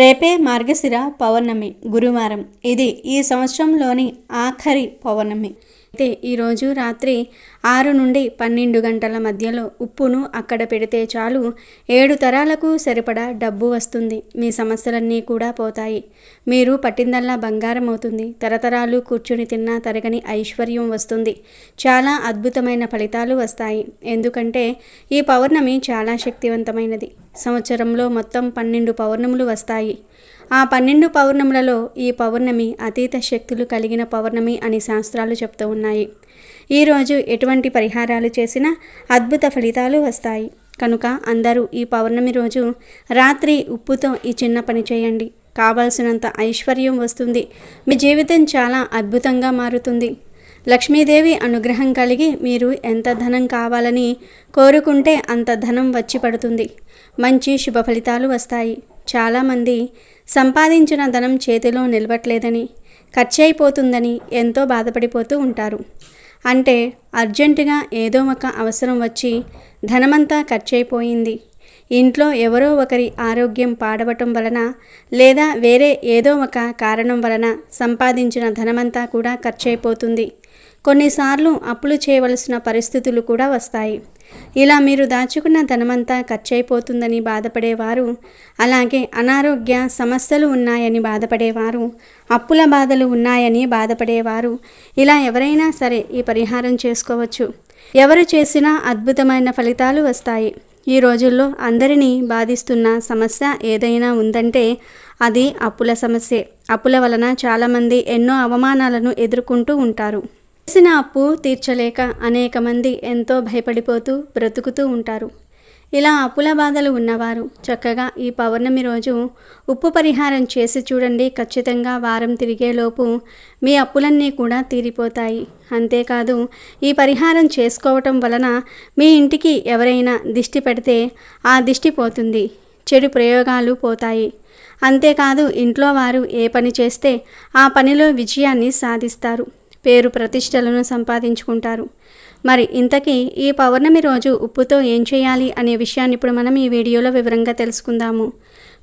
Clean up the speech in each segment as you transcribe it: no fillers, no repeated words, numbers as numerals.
రేపే మార్గశిర పౌర్ణమి గురువారం. ఇది ఈ సంవత్సరంలోని ఆఖరి పౌర్ణమి. అయితే ఈరోజు రాత్రి 6 నుండి 12 గంటల మధ్యలో ఉప్పును అక్కడ పెడితే చాలు 7 తరాలకు సరిపడా డబ్బు వస్తుంది. మీ సమస్యలన్నీ కూడా పోతాయి. మీరు పట్టిందల్లా బంగారం అవుతుంది. తరతరాలు కూర్చుని తిన్నా తరగని ఐశ్వర్యం వస్తుంది. చాలా అద్భుతమైన ఫలితాలు వస్తాయి. ఎందుకంటే ఈ పౌర్ణమి చాలా శక్తివంతమైనది. సంవత్సరంలో మొత్తం 12 పౌర్ణములు వస్తాయి. ఆ 12 పౌర్ణములలో ఈ పౌర్ణమి అతీత శక్తులు కలిగిన పౌర్ణమి అని శాస్త్రాలు చెప్తూ ఉన్నాయి. ఈరోజు ఎటువంటి పరిహారాలు చేసినా అద్భుత ఫలితాలు వస్తాయి. కనుక అందరూ ఈ పౌర్ణమి రోజు రాత్రి ఉప్పుతో ఈ చిన్న పని చేయండి. కావాల్సినంత ఐశ్వర్యం వస్తుంది. మీ జీవితం చాలా అద్భుతంగా మారుతుంది. లక్ష్మీదేవి అనుగ్రహం కలిగి మీరు ఎంత ధనం కావాలని కోరుకుంటే అంత ధనం వచ్చి పడుతుంది. మంచి శుభ ఫలితాలు వస్తాయి. చాలామంది సంపాదించిన ధనం చేతిలో నిలవట్లేదని, ఖర్చయిపోతుందని ఎంతో బాధపడిపోతూ ఉంటారు. అంటే అర్జెంటుగా ఏదో ఒక అవసరం వచ్చి ధనమంతా ఖర్చయిపోయింది. ఇంట్లో ఎవరో ఒకరి ఆరోగ్యం పాడవటం వలన లేదా వేరే ఏదో ఒక కారణం వలన సంపాదించిన ధనమంతా కూడా ఖర్చయిపోతుంది. కొన్నిసార్లు అప్పులు చేయవలసిన పరిస్థితులు కూడా వస్తాయి. ఇలా మీరు దాచుకున్న ధనమంతా ఖర్చయిపోతుందని బాధపడేవారు, అలాగే అనారోగ్య సమస్యలు ఉన్నాయని బాధపడేవారు, అప్పుల బాధలు ఉన్నాయని బాధపడేవారు, ఇలా ఎవరైనా సరే ఈ పరిహారం చేసుకోవచ్చు. ఎవరు చేసినా అద్భుతమైన ఫలితాలు వస్తాయి. ఈ రోజుల్లో అందరినీ బాధిస్తున్న సమస్య ఏదైనా ఉందంటే అది అప్పుల సమస్యే. అప్పుల వలన చాలామంది ఎన్నో అవమానాలను ఎదుర్కొంటూ ఉంటారు. చేసిన అప్పు తీర్చలేక అనేక మంది ఎంతో భయపడిపోతూ బ్రతుకుతూ ఉంటారు. ఇలా అప్పుల బాధలు ఉన్నవారు చక్కగా ఈ పౌర్ణమి రోజు ఉప్పు పరిహారం చేసి చూడండి. ఖచ్చితంగా వారం తిరిగేలోపు మీ అప్పులన్నీ కూడా తీరిపోతాయి. అంతేకాదు ఈ పరిహారం చేసుకోవటం వలన మీ ఇంటికి ఎవరైనా దిష్టి పెడితే ఆ దిష్టి పోతుంది. చెడు ప్రయోగాలు పోతాయి. అంతేకాదు ఇంట్లో వారు ఏ పని చేస్తే ఆ పనిలో విజయాన్ని సాధిస్తారు. పేరు ప్రతిష్టలను సంపాదించుకుంటారు. మరి ఇంతకీ ఈ పౌర్ణమి రోజు ఉప్పుతో ఏం చేయాలి అనే విషయాన్ని ఇప్పుడు మనం ఈ వీడియోలో వివరంగా తెలుసుకుందాము.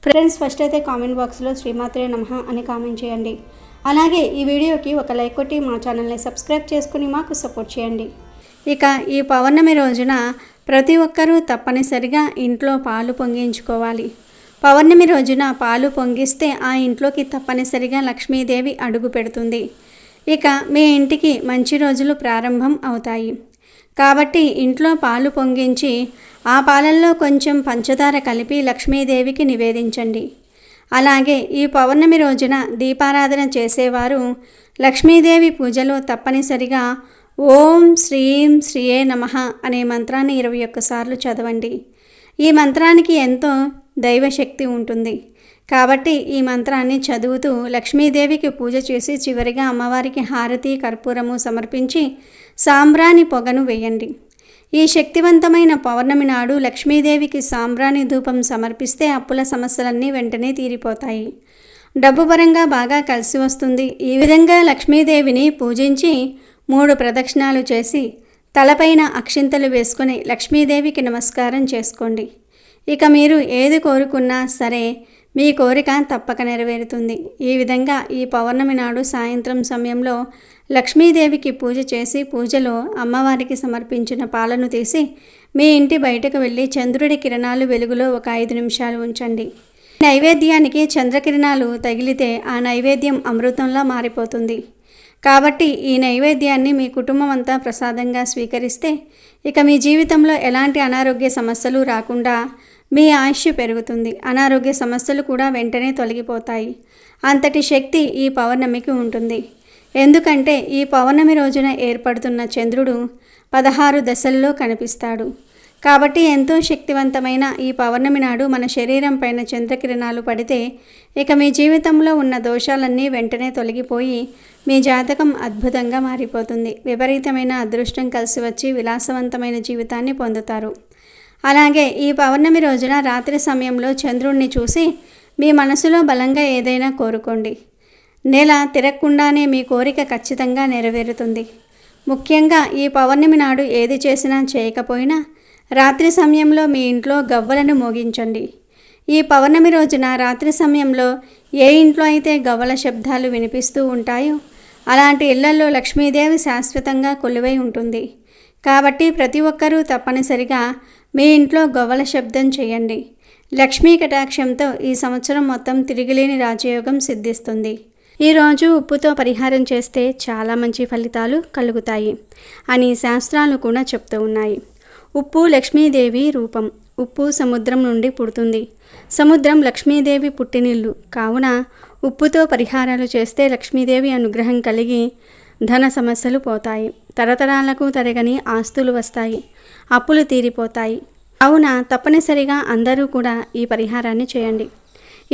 ఫ్రెండ్స్, ఫస్ట్ అయితే కామెంట్ బాక్స్లో శ్రీమాత్రే నమః అని కామెంట్ చేయండి. అలాగే ఈ వీడియోకి ఒక లైక్ కొట్టి మా ఛానల్ని సబ్స్క్రైబ్ చేసుకుని మాకు సపోర్ట్ చేయండి. ఇక ఈ పౌర్ణమి రోజున ప్రతి ఒక్కరూ తప్పనిసరిగా ఇంట్లో పాలు పొంగించుకోవాలి. పౌర్ణమి రోజున పాలు పొంగిస్తే ఆ ఇంట్లోకి తప్పనిసరిగా లక్ష్మీదేవి అడుగు పెడుతుంది. ఇక మీ ఇంటికి మంచి రోజులు ప్రారంభం అవుతాయి. కాబట్టి ఇంట్లో పాలు పొంగించి ఆ పాలల్లో కొంచెం పంచదార కలిపి లక్ష్మీదేవికి నివేదించండి. అలాగే ఈ పౌర్ణమి రోజున దీపారాధన చేసేవారు లక్ష్మీదేవి పూజలో తప్పనిసరిగా ఓం శ్రీం శ్రీయే నమః అనే మంత్రాన్ని 21 సార్లు చదవండి. ఈ మంత్రానికి ఎంతో దైవశక్తి ఉంటుంది. కాబట్టి ఈ మంత్రాన్ని చదువుతూ లక్ష్మీదేవికి పూజ చేసి చివరిగా అమ్మవారికి హారతి కర్పూరము సమర్పించి సాంబ్రాణి పొగను వేయండి. ఈ శక్తివంతమైన పౌర్ణమి నాడు లక్ష్మీదేవికి సాంబ్రాణి ధూపం సమర్పిస్తే అప్పుల సమస్యలన్నీ వెంటనే తీరిపోతాయి. డబ్బు పరంగా బాగా కలిసి వస్తుంది. ఈ విధంగా లక్ష్మీదేవిని పూజించి 3 ప్రదక్షిణాలు చేసి తలపైన అక్షింతలు వేసుకొని లక్ష్మీదేవికి నమస్కారం చేసుకోండి. ఇక మీరు ఏది కోరుకున్నా సరే మీ కోరిక తప్పక నెరవేరుతుంది. ఈ విధంగా ఈ పౌర్ణమి నాడు సాయంత్రం సమయంలో లక్ష్మీదేవికి పూజ చేసి పూజలో అమ్మవారికి సమర్పించిన పాలను తీసి మీ ఇంటి బయటకు వెళ్ళి చంద్రుడి కిరణాలు వెలుగులో ఒక 5 నిమిషాలు ఉంచండి. నైవేద్యానికి చంద్రకిరణాలు తగిలితే ఆ నైవేద్యం అమృతంలా మారిపోతుంది. కాబట్టి ఈ నైవేద్యాన్ని మీ కుటుంబం అంతా ప్రసాదంగా స్వీకరిస్తే ఇక మీ జీవితంలో ఎలాంటి అనారోగ్య సమస్యలు రాకుండా మీ ఆయుష్ పెరుగుతుంది. అనారోగ్య సమస్యలు కూడా వెంటనే తొలగిపోతాయి. అంతటి శక్తి ఈ పౌర్ణమికి ఉంటుంది. ఎందుకంటే ఈ పౌర్ణమి రోజున ఏర్పడుతున్న చంద్రుడు 16 దశల్లో కనిపిస్తాడు. కాబట్టి ఎంతో శక్తివంతమైన ఈ పౌర్ణమి నాడు మన శరీరం పైన చంద్రకిరణాలు పడితే ఇక మీ జీవితంలో ఉన్న దోషాలన్నీ వెంటనే తొలగిపోయి మీ జాతకం అద్భుతంగా మారిపోతుంది. విపరీతమైన అదృష్టం కలిసి వచ్చి విలాసవంతమైన జీవితాన్ని పొందుతారు. అలాగే ఈ పౌర్ణమి రోజున రాత్రి సమయంలో చంద్రుణ్ణి చూసి మీ మనసులో బలంగా ఏదైనా కోరుకోండి. నెల తిరగకుండానే మీ కోరిక ఖచ్చితంగా నెరవేరుతుంది. ముఖ్యంగా ఈ పౌర్ణమి నాడు ఏది చేసినా చేయకపోయినా రాత్రి సమయంలో మీ ఇంట్లో గవ్వలను మోగించండి. ఈ పౌర్ణమి రోజున రాత్రి సమయంలో ఏ ఇంట్లో అయితే గవ్వల శబ్దాలు వినిపిస్తూ ఉంటాయో అలాంటి ఇళ్లలో లక్ష్మీదేవి శాశ్వతంగా కొలువై ఉంటుంది. కాబట్టి ప్రతి ఒక్కరూ తప్పనిసరిగా మీ ఇంట్లో గవ్వల శబ్దం చేయండి. లక్ష్మీ కటాక్షంతో ఈ సంవత్సరం మొత్తం తిరిగిలేని రాజయోగం సిద్ధిస్తుంది. ఈరోజు ఉప్పుతో పరిహారం చేస్తే చాలా మంచి ఫలితాలు కలుగుతాయి అని శాస్త్రాలు కూడా చెప్తూ ఉన్నాయి. ఉప్పు లక్ష్మీదేవి రూపం. ఉప్పు సముద్రం నుండి పుడుతుంది. సముద్రం లక్ష్మీదేవి పుట్టినిల్లు కావున ఉప్పుతో పరిహారాలు చేస్తే లక్ష్మీదేవి అనుగ్రహం కలిగి ధన సమస్యలు పోతాయి. తరతరాలకు తరగని ఆస్తులు వస్తాయి. అప్పులు తీరిపోతాయి. అవున తప్పనిసరిగా అందరూ కూడా ఈ పరిహారాన్ని చేయండి.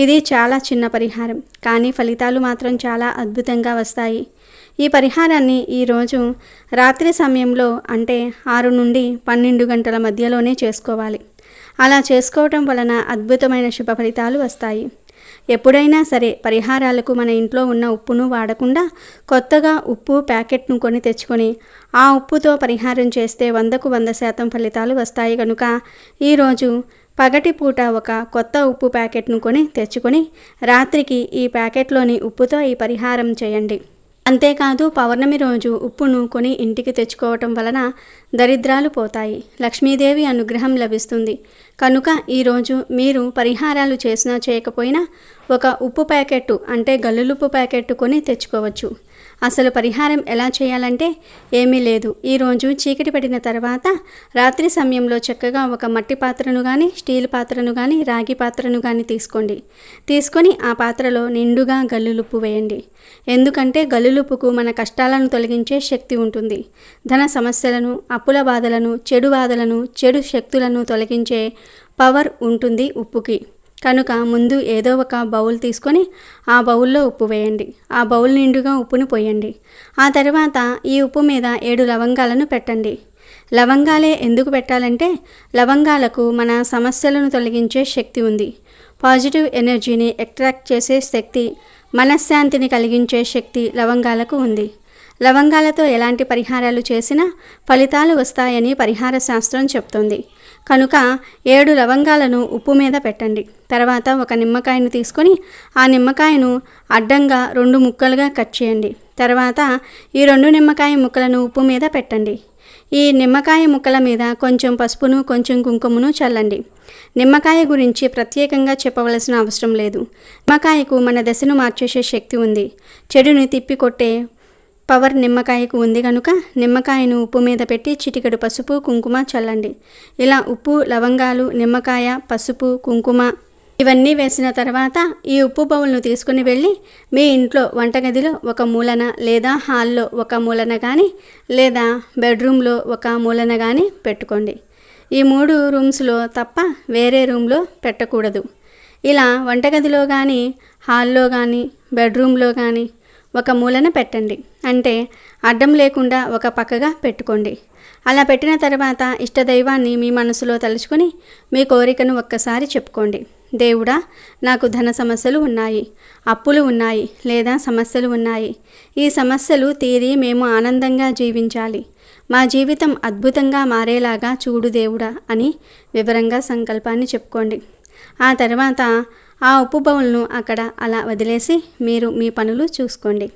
ఇది చాలా చిన్న పరిహారం, కానీ ఫలితాలు మాత్రం చాలా అద్భుతంగా వస్తాయి. ఈ పరిహారాన్ని ఈరోజు రాత్రి సమయంలో అంటే 6 నుండి 12 గంటల మధ్యలోనే చేసుకోవాలి. అలా చేసుకోవటం వలన అద్భుతమైన శుభ ఫలితాలు వస్తాయి. ఎప్పుడైనా సరే పరిహారాలకు మన ఇంట్లో ఉన్న ఉప్పును వాడకుండా కొత్తగా ఉప్పు ప్యాకెట్ను కొని తెచ్చుకొని ఆ ఉప్పుతో పరిహారం చేస్తే 100కు 100% ఫలితాలు వస్తాయి. కనుక ఈరోజు పగటిపూట ఒక కొత్త ఉప్పు ప్యాకెట్ను కొని తెచ్చుకొని రాత్రికి ఈ ప్యాకెట్లోని ఉప్పుతో ఈ పరిహారం చేయండి. అంతేకాదు పౌర్ణమి రోజు ఉప్పును కొని ఇంటికి తెచ్చుకోవటం వలన దరిద్రాలు పోతాయి, లక్ష్మీదేవి అనుగ్రహం లభిస్తుంది. కనుక ఈరోజు మీరు పరిహారాలు చేసినా చేయకపోయినా ఒక ఉప్పు ప్యాకెట్టు అంటే గల్లులుప్పు ప్యాకెట్టు కొని తెచ్చుకోవచ్చు. అసలు పరిహారం ఎలా చేయాలంటే ఏమీ లేదు. ఈరోజు చీకటి పడిన తర్వాత రాత్రి సమయంలో చక్కగా ఒక మట్టి పాత్రను కానీ స్టీల్ పాత్రను కానీ రాగి పాత్రను కానీ తీసుకొని ఆ పాత్రలో నిండుగా గల్లులుప్పు వేయండి. ఎందుకంటే గల్లులుప్పుకు మన కష్టాలను తొలగించే శక్తి ఉంటుంది. ధన సమస్యలను, అప్పుల బాధలను, చెడు శక్తులను తొలగించే పవర్ ఉంటుంది ఉప్పుకి. కనుక ముందు ఏదో ఒక బౌల్ తీసుకొని ఆ బౌల్లో ఉప్పు వేయండి. ఆ బౌల్ నిండుగా ఉప్పును పోయండి. ఆ తర్వాత ఈ ఉప్పు మీద 7 లవంగాలను పెట్టండి. లవంగాలే ఎందుకు పెట్టాలంటే లవంగాలకు మన సమస్యలను తొలగించే శక్తి ఉంది. పాజిటివ్ ఎనర్జీని అట్రాక్ట్ చేసే శక్తి, మనశ్శాంతిని కలిగించే శక్తి లవంగాలకు ఉంది. లవంగాలతో ఎలాంటి పరిహారాలు చేసినా ఫలితాలు వస్తాయని పరిహార శాస్త్రం చెప్తుంది. కనుక 7 లవంగాలను ఉప్పు మీద పెట్టండి. తర్వాత ఒక నిమ్మకాయను తీసుకొని ఆ నిమ్మకాయను అడ్డంగా 2 ముక్కలుగా కట్ చేయండి. తర్వాత ఈ 2 నిమ్మకాయ ముక్కలను ఉప్పు మీద పెట్టండి. ఈ నిమ్మకాయ ముక్కల మీద కొంచెం పసుపును, కొంచెం కుంకుమను చల్లండి. నిమ్మకాయ గురించి ప్రత్యేకంగా చెప్పవలసిన అవసరం లేదు. నిమ్మకాయకు మన దశను మార్చేసే శక్తి ఉంది. చెడుని తిప్పికొట్టే పవర్ నిమ్మకాయకు ఉంది. కనుక నిమ్మకాయను ఉప్పు మీద పెట్టి చిటికెడు పసుపు, కుంకుమ చల్లండి. ఇలా ఉప్పు, లవంగాలు, నిమ్మకాయ, పసుపు, కుంకుమ ఇవన్నీ వేసిన తర్వాత ఈ ఉప్పు బౌల్ను తీసుకుని వెళ్ళి మీ ఇంట్లో వంటగదిలో ఒక మూలన లేదా హాల్లో ఒక మూలన కానీ లేదా బెడ్రూమ్లో ఒక మూలన కానీ పెట్టుకోండి. ఈ 3 రూమ్స్లో తప్ప వేరే రూమ్లో పెట్టకూడదు. ఇలా వంటగదిలో కానీ హాల్లో కానీ బెడ్రూమ్లో కానీ ఒక మూలన పెట్టండి. అంటే అడ్డం లేకుండా ఒక పక్కగా పెట్టుకోండి. అలా పెట్టిన తర్వాత ఇష్టదైవాన్ని మీ మనసులో తలుచుకొని మీ కోరికను ఒక్కసారి చెప్పుకోండి. దేవుడా, నాకు ధన సమస్యలు ఉన్నాయి, అప్పులు ఉన్నాయి లేదా సమస్యలు ఉన్నాయి. ఈ సమస్యలు తీరి మేము ఆనందంగా జీవించాలి. మా జీవితం అద్భుతంగా మారేలాగా చూడు దేవుడా అని వివరంగా సంకల్పాన్ని చెప్పుకోండి. ఆ తర్వాత ఆ ఉప్పు బౌల్ను అక్కడ అలా వదిలేసి మీరు మీ పనులు చూసుకోండి.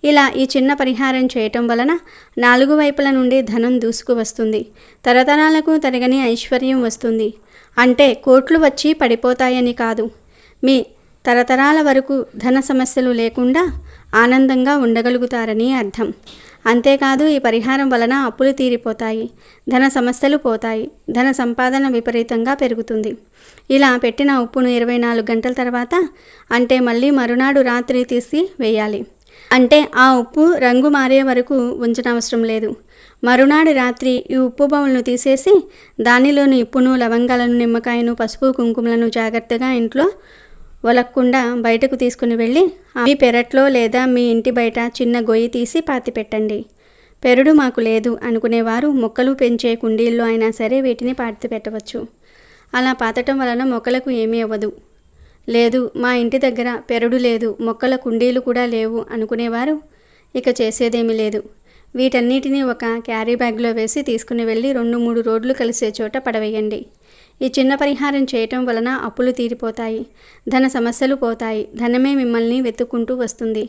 ఇలా ఈ చిన్న పరిహారం చేయటం వలన 4 వైపుల నుండి ధనం దూసుకు వస్తుంది. తరతరాలకు తరగని ఐశ్వర్యం వస్తుంది. అంటే కోట్లు వచ్చి పడిపోతాయని కాదు, మీ తరతరాల వరకు ధన సమస్యలు లేకుండా ఆనందంగా ఉండగలుగుతారని అర్థం. అంతేకాదు ఈ పరిహారం వలన అప్పులు తీరిపోతాయి, ధన సమస్యలు పోతాయి, ధన సంపాదన విపరీతంగా పెరుగుతుంది. ఇలా పెట్టిన ఉప్పును 24 గంటల తర్వాత అంటే మళ్ళీ మరునాడు రాత్రి తీసి వేయాలి. అంటే ఆ ఉప్పు రంగు మారే వరకు ఉంచనవసరం లేదు. మరునాడు రాత్రి ఈ ఉప్పు బౌల్ను తీసేసి దానిలోని ఉప్పును, లవంగాలను, నిమ్మకాయను, పసుపు, కుంకుమలను జాగ్రత్తగా ఇంట్లో ఒలక్కుండా బయటకు తీసుకుని వెళ్ళి మీ పెరట్లో లేదా మీ ఇంటి బయట చిన్న గొయ్యి తీసి పాతి పెట్టండి. పెరడు మాకు లేదు అనుకునేవారు మొక్కలు పెంచే కుండీల్లో అయినా సరే వీటిని పాతి పెట్టవచ్చు. అలా పాతటం వలన మొక్కలకు ఏమీ అవ్వదు. లేదు మా ఇంటి దగ్గర పెరడు లేదు, మొక్కల కుండీలు కూడా లేవు అనుకునేవారు ఇక చేసేదేమీ లేదు. వీటన్నిటిని ఒక క్యారీ బ్యాగ్లో వేసి తీసుకుని వెళ్ళి 2-3 రోడ్లు కలిసే చోట పడవేయండి. ఈ చిన్న పరిహారం చేయటం వలన అప్పులు తీరిపోతాయి, ధన సమస్యలు పోతాయి, ధనమే మిమ్మల్ని వెతుక్కుంటూ వస్తుంది.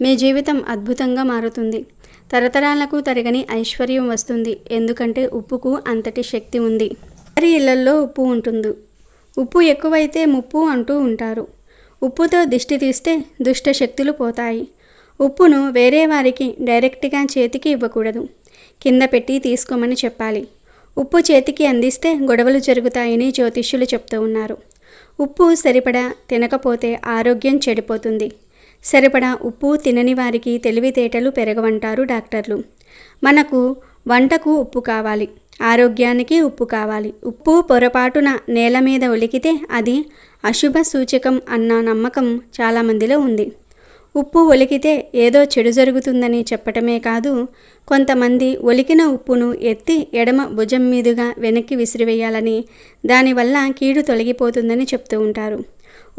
మీ జీవితం అద్భుతంగా మారుతుంది. తరతరాలకు తరగని ఐశ్వర్యం వస్తుంది. ఎందుకంటే ఉప్పుకు అంతటి శక్తి ఉంది. అందరి ఇళ్లల్లో ఉప్పు ఉంటుంది. ఉప్పు ఎక్కువైతే ముప్పు అంటూ ఉంటారు. ఉప్పుతో దిష్టి తీస్తే దుష్ట శక్తులు పోతాయి. ఉప్పును వేరే వారికి డైరెక్ట్గా చేతికి ఇవ్వకూడదు, కింద పెట్టి తీసుకోమని చెప్పాలి. ఉప్పు చేతికి అందిస్తే గొడవలు జరుగుతాయని జ్యోతిష్యులు చెప్తూ ఉన్నారు. ఉప్పు సరిపడా తినకపోతే ఆరోగ్యం చెడిపోతుంది. సరిపడా ఉప్పు తినని వారికి తెలివితేటలు పెరగవంటారు డాక్టర్లు. మనకు వంటకు ఉప్పు కావాలి, ఆరోగ్యానికి ఉప్పు కావాలి. ఉప్పు పొరపాటున నేల మీద ఒలికితే అది అశుభ సూచకం అన్న నమ్మకం చాలామందిలో ఉంది. ఉప్పు ఒలికితే ఏదో చెడు జరుగుతుందని చెప్పటమే కాదు, కొంతమంది ఒలికిన ఉప్పును ఎత్తి ఎడమ భుజం మీదుగా వెనక్కి విసిరివేయాలని, దానివల్ల కీడు తొలగిపోతుందని చెప్తూ ఉంటారు.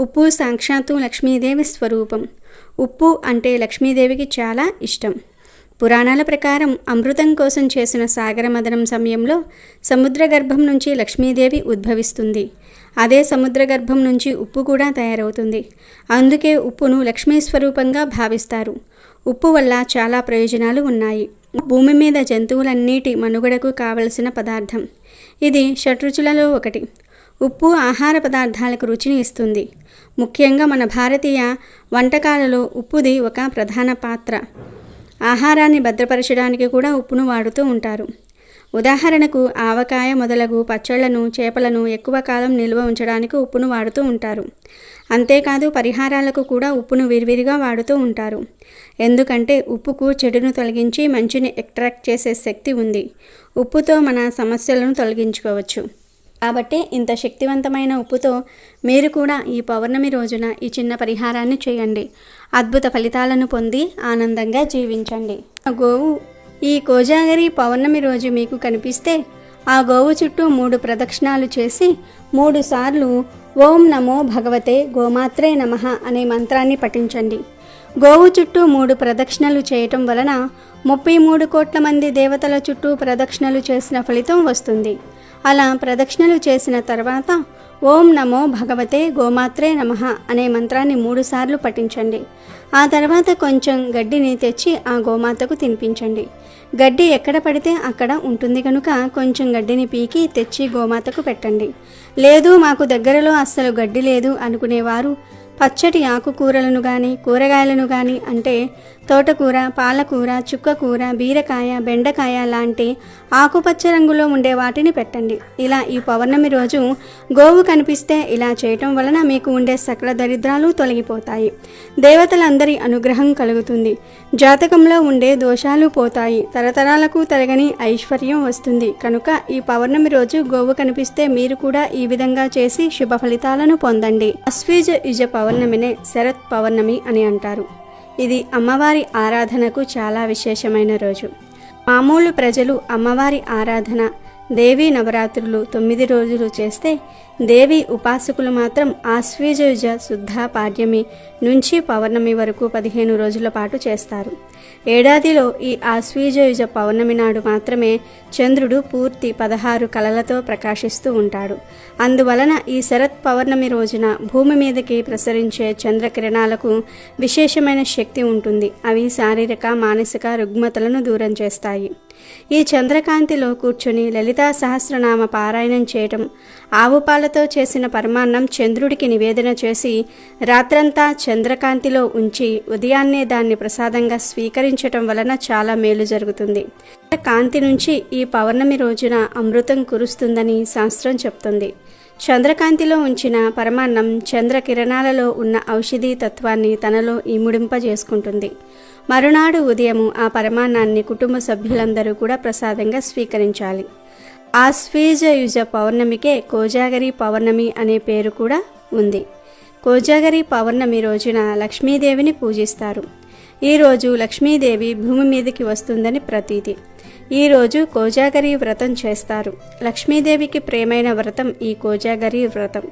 ఉప్పు సాక్షాత్తు లక్ష్మీదేవి స్వరూపం. ఉప్పు అంటే లక్ష్మీదేవికి చాలా ఇష్టం. పురాణాల ప్రకారం అమృతం కోసం చేసిన సాగర మథనం సమయంలో సముద్ర గర్భం నుంచి లక్ష్మీదేవి ఉద్భవిస్తుంది. అదే సముద్ర గర్భం నుంచి ఉప్పు కూడా తయారవుతుంది. అందుకే ఉప్పును లక్ష్మీ స్వరూపంగా భావిస్తారు. ఉప్పు వల్ల చాలా ప్రయోజనాలు ఉన్నాయి. భూమి మీద జంతువులన్నిటి మనుగడకు కావలసిన పదార్థం. ఇది షడ్రుచులలో ఒకటి. ఉప్పు ఆహార పదార్థాలకు రుచిని ఇస్తుంది. ముఖ్యంగా మన భారతీయ వంటకాలలో ఉప్పుది ఒక ప్రధాన పాత్ర. ఆహారాన్ని భద్రపరచడానికి కూడా ఉప్పును వాడుతూ ఉంటారు. ఉదాహరణకు ఆవకాయ మొదలగు పచ్చళ్లను, చేపలను ఎక్కువ కాలం నిల్వ ఉంచడానికి ఉప్పును వాడుతూ ఉంటారు. అంతేకాదు పరిహారాలకు కూడా ఉప్పును విరివిరిగా వాడుతూ ఉంటారు. ఎందుకంటే ఉప్పుకు చెడును తొలగించి మంచిని ఎక్స్ట్రాక్ట్ చేసే శక్తి ఉంది. ఉప్పుతో మన సమస్యలను తొలగించుకోవచ్చు. కాబట్టి ఇంత శక్తివంతమైన ఉప్పుతో మీరు కూడా ఈ పౌర్ణమి రోజున ఈ చిన్న పరిహారాన్ని చేయండి. అద్భుత ఫలితాలను పొంది ఆనందంగా జీవించండి. గోవు ఈ కోజాగరి పౌర్ణమి రోజు మీకు కనిపిస్తే ఆ గోవు చుట్టూ 3 ప్రదక్షిణాలు చేసి 3 సార్లు ఓం నమో భగవతే గోమాత్రే నమః అనే మంత్రాన్ని పఠించండి. గోవు చుట్టూ 3 ప్రదక్షిణలు చేయటం వలన 33 కోట్ల మంది దేవతల చుట్టూ ప్రదక్షిణలు చేసిన ఫలితం వస్తుంది. అలా ప్రదక్షిణలు చేసిన తర్వాత ఓం నమో భగవతే గోమాత్రే నమః అనే మంత్రాన్ని 3 సార్లు పఠించండి. ఆ తర్వాత కొంచెం గడ్డిని తెచ్చి ఆ గోమాతకు తినిపించండి. గడ్డి ఎక్కడ పడితే అక్కడ ఉంటుంది కనుక కొంచెం గడ్డిని పీకి తెచ్చి గోమాతకు పెట్టండి. లేదు మాకు దగ్గరలో అస్సలు గడ్డి లేదు అనుకునేవారు పచ్చటి ఆకుకూరలను కానీ కూరగాయలను కానీ అంటే తోటకూర, పాలకూర, చుక్కకూర, బీరకాయ, బెండకాయ లాంటి ఆకుపచ్చ రంగులో ఉండే వాటిని పెట్టండి. ఇలా ఈ పౌర్ణమి రోజు గోవు కనిపిస్తే ఇలా చేయటం వలన మీకు ఉండే సకల దరిద్రాలు తొలగిపోతాయి. దేవతలందరి అనుగ్రహం కలుగుతుంది. జాతకంలో ఉండే దోషాలు పోతాయి. తరతరాలకు తరగని ఐశ్వర్యం వస్తుంది. కనుక ఈ పౌర్ణమి రోజు గోవు కనిపిస్తే మీరు కూడా ఈ విధంగా చేసి శుభ ఫలితాలను పొందండి. ఆశ్వీజ యుజ పౌర్ణమినే శరత్ పౌర్ణమి అని అంటారు. ఇది అమ్మవారి ఆరాధనకు చాలా విశేషమైన రోజు. మామూలు ప్రజలు అమ్మవారి ఆరాధన దేవీ నవరాత్రులు 9 రోజులు చేస్తే దేవి ఉపాసకులు మాత్రం ఆశ్వీజ శుద్ధ పాడ్యమి నుంచి పౌర్ణమి వరకు 15 రోజుల పాటు చేస్తారు. ఏడాదిలో ఈ ఆశ్వీజ పౌర్ణమి నాడు మాత్రమే చంద్రుడు పూర్తి 16 కళలతో ప్రకాశిస్తూ ఉంటాడు. అందువలన ఈ శరత్ పౌర్ణమి రోజున భూమి మీదకి ప్రసరించే చంద్రకిరణాలకు విశేషమైన శక్తి ఉంటుంది. అవి శారీరక, మానసిక రుగ్మతలను దూరం చేస్తాయి. ఈ చంద్రకాంతిలో కూర్చొని లలితా సహస్రనామ పారాయణం చేయటం, ఆవు పాలతో చేసిన పరమాన్నం చంద్రుడికి నివేదన చేసి రాత్రంతా చంద్రకాంతిలో ఉంచి ఉదయాన్నే దాన్ని ప్రసాదంగా స్వీకరించటం వలన చాలా మేలు జరుగుతుంది. కాంతి నుంచి ఈ పౌర్ణమి రోజున అమృతం కురుస్తుందని శాస్త్రం చెప్తుంది. చంద్రకాంతిలో ఉంచిన పరమాన్నం చంద్రకిరణాలలో ఉన్న ఔషధీ తత్వాన్ని తనలో ఇముడింపజేసుకుంటుంది. మరునాడు ఉదయము ఆ పరమాన్నాన్ని కుటుంబ సభ్యులందరూ కూడా ప్రసాదంగా స్వీకరించాలి. ఆశ్వీజ పౌర్ణమికే కోజాగరి పౌర్ణమి అనే పేరు కూడా ఉంది. కోజాగరి పౌర్ణమి రోజున లక్ష్మీదేవిని పూజిస్తారు. ఈరోజు లక్ష్మీదేవి భూమి మీదకి వస్తుందని ప్రతీతి. ఈరోజు కోజాగరి వ్రతం చేస్తారు. లక్ష్మీదేవికి ప్రేమైన వ్రతం ఈ కోజాగరి వ్రతం.